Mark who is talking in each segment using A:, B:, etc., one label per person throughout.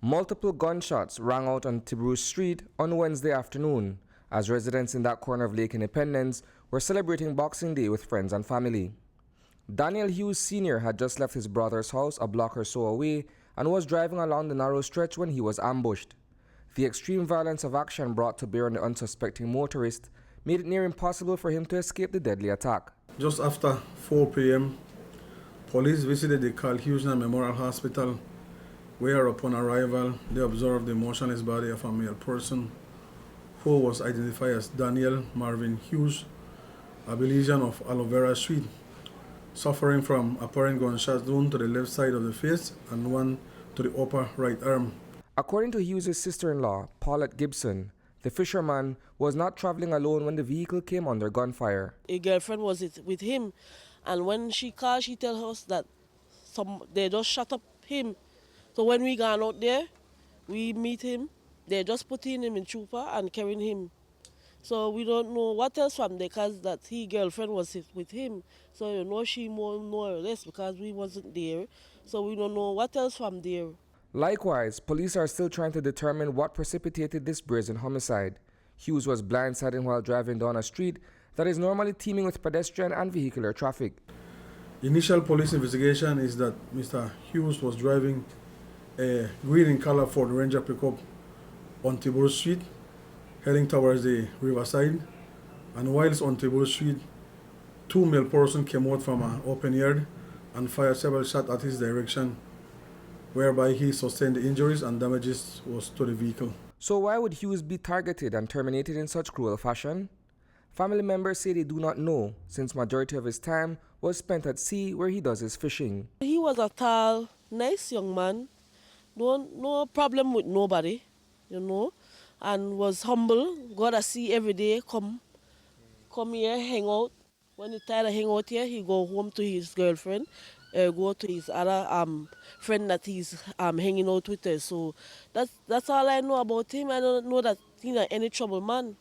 A: Multiple gunshots rang out on Tibruce Street on Wednesday afternoon as residents in that corner of Lake Independence were celebrating Boxing Day with friends and family. Daniel Hughes Senior had just left his brother's house a block or so away and was driving along the narrow stretch when he was ambushed. The extreme violence of action brought to bear on the unsuspecting motorist made it near impossible for him to escape the deadly attack.
B: Just after 4 p.m., police visited the Cayetano Memorial Hospital, where upon arrival they observed the motionless body of a male person who was identified as Daniel Marvin Hughes, a Belizean of Aloe Vera Street, suffering from apparent gunshots, one to the left side of the face and one to the upper right arm.
A: According to Hughes' sister-in-law, Paulette Gibson, the fisherman was not traveling alone when the vehicle came under gunfire.
C: A girlfriend was with him, and when she called, she told us that they just shut up him. So when we gone out there, we meet him. They just putting him in trooper and carrying him. So we don't know what else from there, because that girlfriend was with him. So you know she more or less because we wasn't there. So we don't know what else from there.
A: Likewise, police are still trying to determine what precipitated this brazen homicide. Hughes was blindsided while driving down a street that is normally teeming with pedestrian and vehicular traffic.
B: Initial police investigation is that Mr. Hughes was driving a green in color Ford Ranger pickup on Tibruce Street, heading towards the riverside, and whilst on Tibruce Street, two male persons came out from an open yard and fired several shots at his direction, whereby he sustained injuries and damages was to the vehicle.
A: So why would Hughes be targeted and terminated in such cruel fashion? Family members say they do not know, since majority of his time was spent at sea where he does his fishing.
C: He was a tall, nice young man, no problem with nobody, you know, and was humble. Go to sea every day, come here, hang out. When he tired of hang out here, he go home to his girlfriend, go to his other friend that he's hanging out with her. So that's all I know about him. I don't know that he's not any trouble man.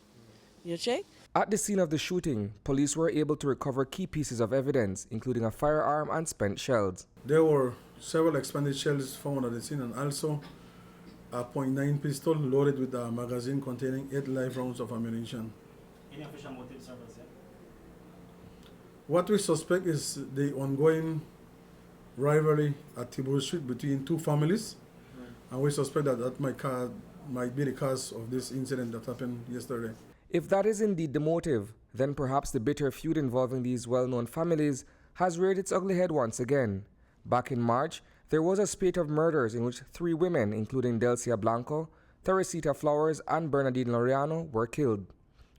C: You check?
A: At the scene of the shooting, police were able to recover key pieces of evidence, including a firearm and spent shells.
B: There were several expanded shells found at the scene and also a .9 pistol loaded with a magazine containing 8 live rounds of ammunition.
D: Any official motive service, yeah?
B: What we suspect is the ongoing rivalry at Tibruce Street between two families, and we suspect that might be the cause of this incident that happened yesterday.
A: If that is indeed the motive, then perhaps the bitter feud involving these well-known families has reared its ugly head once again. Back in March, there was a spate of murders in which 3 women, including Delcia Blanco, Teresita Flowers, and Bernadine Laureano, were killed.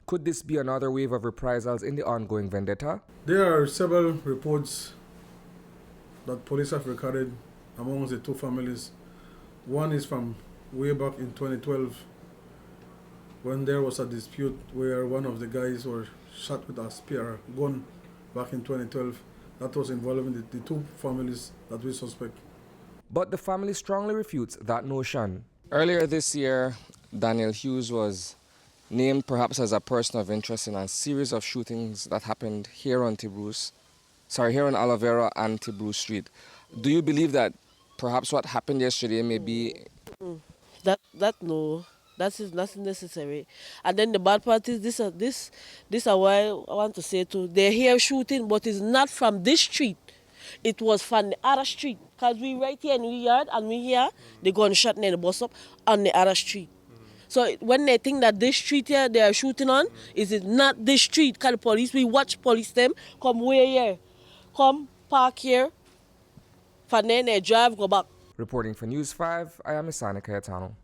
A: Could this be another wave of reprisals in the ongoing vendetta?
B: There are several reports that police have recorded amongst the two families. One is from way back in 2012, when there was a dispute where one of the guys were shot with a spear gun back in 2012. That was involving the two families that we suspect.
A: But the family strongly refutes that notion. Earlier this year, Daniel Hughes was named perhaps as a person of interest in a series of shootings that happened here on Aloe Vera and Tibruce Street. Do you believe that perhaps what happened yesterday may be...
C: No. That is nothing necessary. And then the bad part is this is why I want to say too. They're here shooting, but it's not from this street. It was from the other street. Because we right here in the yard and we hear the gunshot and the bus up on the other street. So when they think that this street here they are shooting on, is it not this street? Because the police, we watch police them come way here. Come, park here. From then they drive, go back.
A: Reporting for News 5, I am Isani Cayetano.